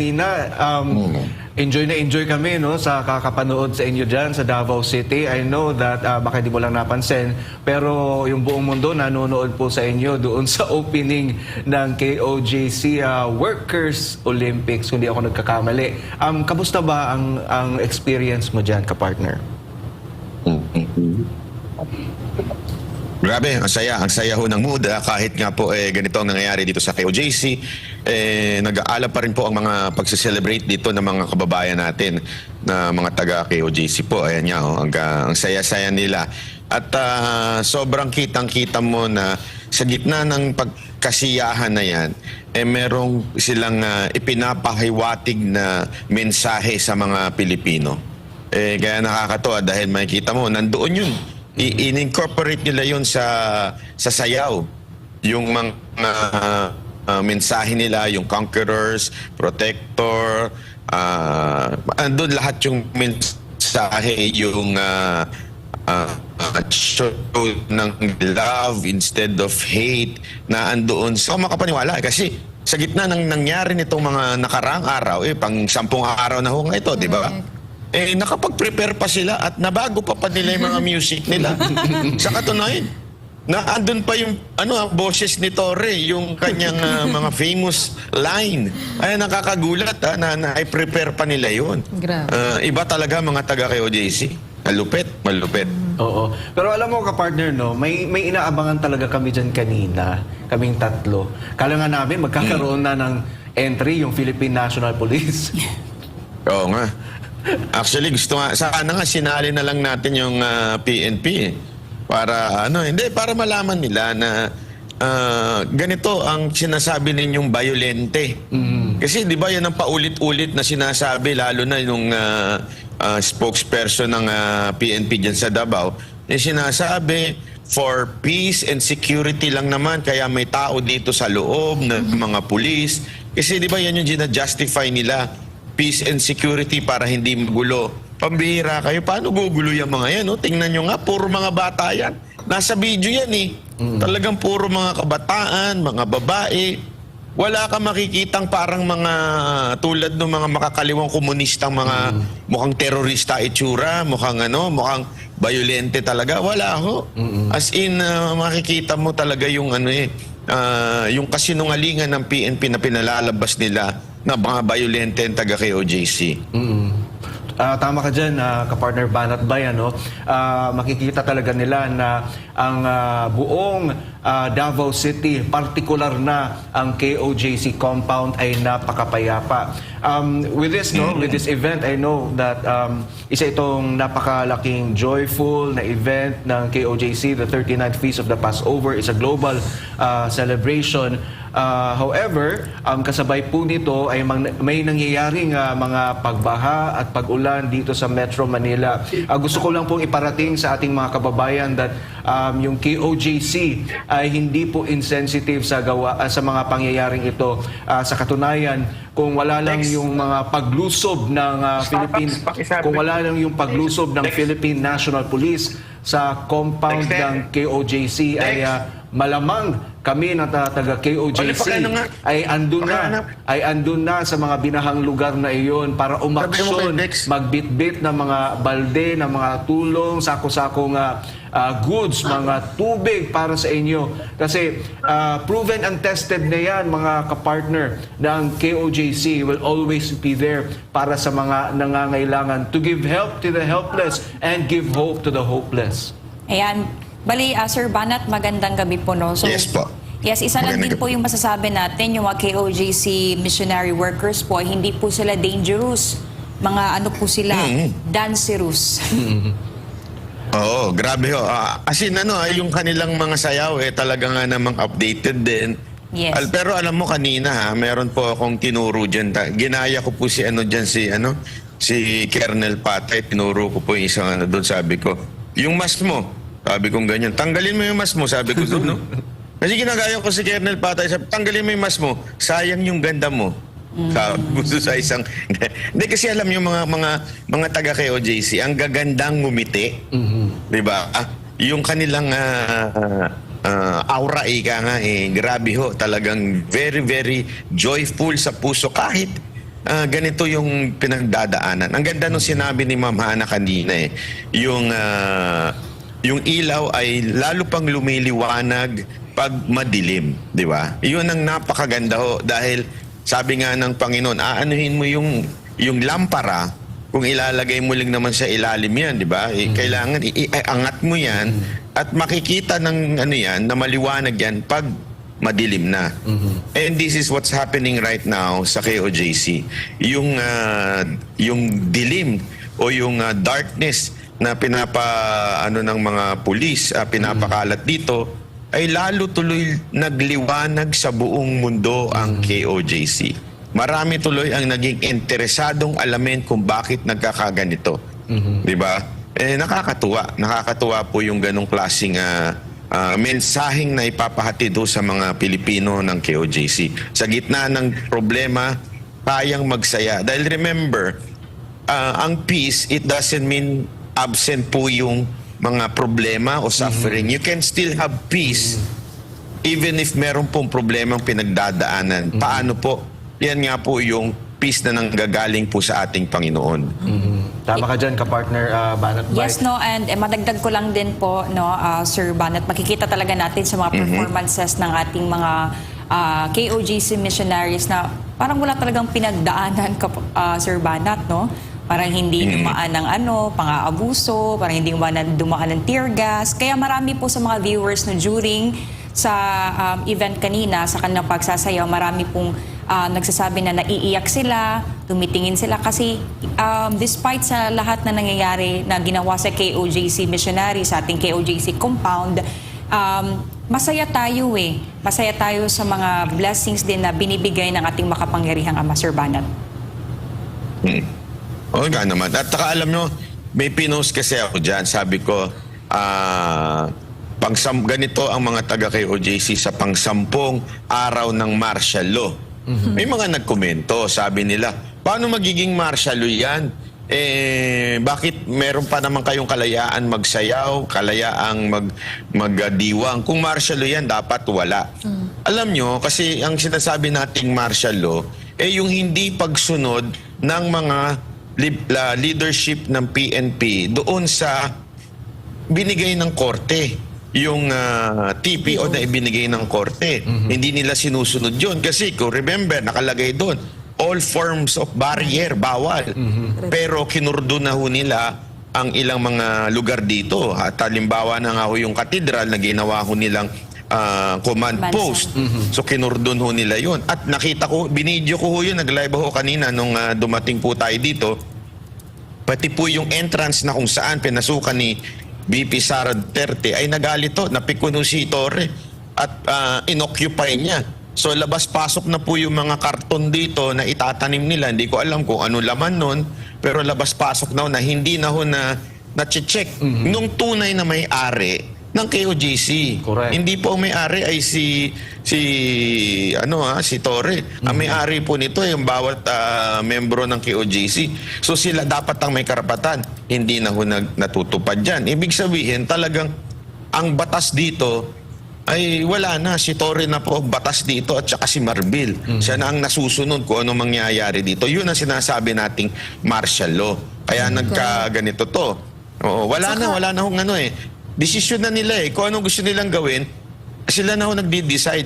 Nina, enjoy na enjoy kami no sa kakapanood sa inyo dyan sa Davao City. I know that baka di mo lang napansin, pero yung buong mundo nanonood po sa inyo doon sa opening ng KOJC Workers Olympics, kung di ako nagkakamali. Kamusta ba ang experience mo dyan, kapartner? Grabe, ang saya ho ng mood. Kahit nga po ganito ang nangyayari dito sa KOJC, nag-aalap pa rin po ang mga pagse-celebrate dito ng mga kababayan natin na mga taga KOJC po. Ayan nga, ang saya-saya nila. At sobrang kitang-kita mo na sa gitna ng pagkasiyahan na yan, merong silang ipinapahiwatig na mensahe sa mga Pilipino. Kaya nakakatuwa dahil makikita mo, nandoon yun. In-incorporate nila yun sa sayaw. Yung mga mensahe nila, yung conquerors, protector, andun lahat yung mensahe, yung show ng love instead of hate na andoon. So makapaniwala kasi sa gitna ng nangyari nitong mga nakaraang araw, pang 10 araw na ho nga ito, di ba? Nakapag-prepare pa sila at nabago pa nila yung mga music nila. Sa katunayan, na andun pa yung ang boses ni Torre, yung kanyang mga famous line. Ay, nakakagulat na i-prepare pa nila yun. Iba talaga mga taga KOJC. Malupit. Oo. Pero alam mo, kapartner, no, may inaabangan talaga kami dyan kanina, kaming tatlo. Kala nga namin magkakaroon na ng entry yung Philippine National Police. Oo nga. Actually, gusto nga, sana nga sinali na lang natin yung PNP para para malaman nila na ganito ang sinasabi ninyong violente. Kasi di ba yan ang paulit-ulit na sinasabi, lalo na yung spokesperson ng PNP dyan sa Davao, sinasabi for peace and security lang naman, kaya may tao dito sa loob ng mga pulis. Kasi di ba yan yung gina-justify nila, peace and security para hindi magulo. Pambihira kayo. Paano gugulo yung mga yan? No? Tingnan nyo nga, puro mga bata yan. Nasa video yan Talagang puro mga kabataan, mga babae. Wala ka makikitang parang mga tulad ng mga makakaliwang komunistang mga mukhang terorista itsura, mukhang violente talaga. Wala ho. As in, makikita mo talaga yung yung kasinungalingan ng PNP na pinalalabas nila na mga violente ang taga KOJC. Tama ka dyan, kapartner Banat Bay, makikita talaga nila na ang buong Davao City, partikular na ang KOJC compound ay napakapayapa. With this event, I know that isa itong napakalaking joyful na event ng KOJC. The 39th Feast of the Passover is a global celebration. However, kasabay po nito ay may nangyayaring mga pagbaha at pag-ulan dito sa Metro Manila. Gusto ko lang pong iparating sa ating mga kababayan that yung KOJC ay hindi po insensitive sa mga pangyayaring ito. Sa katunayan, kung wala lang yung mga paglusob ng Philippine National Police sa compound ng KOJC ay malamang kami na taga KOJC ay andun na sa mga binahang lugar na iyon para umaksyon, magbitbit ng mga balde, ng mga tulong, sako-sakong goods, mga tubig para sa inyo. Kasi proven and tested na yan, mga kapartner, ng KOJC will always be there para sa mga nangangailangan, to give help to the helpless and give hope to the hopeless. Ayan. Bali, Sir Banat, magandang gabi po, no? So, yes po. Yes, isa lang din po yung masasabi natin, yung mga KOJC missionary workers po, hindi po sila dangerous. Mga po sila, dancerous. Oo, grabe ho. As in, yung kanilang mga sayaw, talaga nga namang updated din. Yes. Pero alam mo kanina, meron po akong tinuro dyan. Ginaya ko po si si Colonel Patay. Tinuro ko po yung isang doon, sabi ko, yung mask mo. Sabi kong ganyan, tanggalin mo yung mask mo, sabi ko doon, no? Kasi ginagaya ko si Colonel Patay, sabi, tanggalin mo yung mask mo, sayang yung ganda mo. Sabi ko sa isang... Hindi, kasi alam yung mga taga KOJC, ang gagandang ngumiti, di ba? Yung kanilang aura, grabe ho, talagang very, very joyful sa puso. Kahit ganito yung pinagdadaanan. Ang ganda nung sinabi ni Ma'am Hana kanina yung ilaw ay lalo pang lumiliwanag pag madilim, di ba? Yun ang napakaganda ho dahil sabi nga ng Panginoon, aanuhin mo yung lampara, kung ilalagay mo lang naman sa ilalim yan, di ba? Kailangan iangat mo yan at makikita ng yan, na maliwanag yan pag madilim na. And this is what's happening right now sa KOJC. Yung dilim o yung darkness na ng mga pulis, pinapakalat dito, ay lalo tuloy nagliwanag sa buong mundo ang KOJC. Marami tuloy ang naging interesadong alamin kung bakit nagkakaganito. Di ba? Nakakatuwa. Nakakatuwa po yung ganong klaseng mensaheng na ipapahatid sa mga Pilipino ng KOJC. Sa gitna ng problema, kayang magsaya. Dahil remember, ang peace, it doesn't mean absent po yung mga problema o suffering. You can still have peace even if meron pong problemang pinagdadaanan. Paano po? Yan nga po yung peace na nanggagaling po sa ating Panginoon. Tama ka dyan, kapartner Banat Bay. Yes, no, and madagdag ko lang din po, no, Sir Banat, makikita talaga natin sa mga performances ng ating mga KOJC missionaries na parang wala talagang pinagdaanan, Sir Banat, no? Parang hindi dumaan ng pang-aabuso, parang hindi dumaan ng tear gas. Kaya marami po sa mga viewers no, during sa event kanina, sa kanilang pagsasayaw, marami pong nagsasabi na naiiyak sila, tumitingin sila kasi despite sa lahat na nangyayari na ginawa sa KOJC missionary, sa ating KOJC compound, masaya tayo Masaya tayo sa mga blessings din na binibigay ng ating makapangyarihang Ama, Sir Banat. Oo nga naman. At saka alam nyo, may pinost kasi ako dyan. Sabi ko, ganito ang mga taga-KOJC sa pang-10 araw ng martial law. May mga nagkomento, sabi nila, paano magiging martial law yan? Bakit meron pa naman kayong kalayaan magsayaw, kalayaang magdiwang? Kung martial law yan, dapat wala. Alam nyo, kasi ang sinasabi nating martial law, yung hindi pagsunod ng mga leadership ng PNP doon sa binigay ng korte. Yung TPO na ibinigay ng korte. Hindi nila sinusunod yun. Kasi kung remember, nakalagay doon, all forms of barrier, bawal. Pero kinurdo na ho nila ang ilang mga lugar dito. At halimbawa na nga ho yung katedral na ginawa ho nilang command post. So kinurdon ho nila yun. At nakita ko, binidyo ko ho yun, nag-live ho kanina nung dumating po tayo dito. Pati po yung entrance na kung saan pinasukan ni BP Sara Duterte ay nagalit to, napikuno si Torre at inoccupy niya. So labas-pasok na po yung mga karton dito na itatanim nila. Hindi ko alam kung ano laman nun, pero labas-pasok na hindi na ho na-check nung tunay na may-ari ng KOJC. Correct. Hindi po ang may-ari ay si Torre. Ang may-ari po nito ay yung bawat membro ng KOJC. So sila dapat ang may karapatan. Hindi na ho natutupad dyan. Ibig sabihin talagang ang batas dito ay wala na. Si Torre na po batas dito at saka si Marbil. Siya na ang nasusunod kung ano mangyayari dito. Yun ang sinasabi nating martial law. Kaya nagkaganito to. Oo, wala na hong Desisyon na nila kung anong gusto nilang gawin, sila na ho nagdi-decide.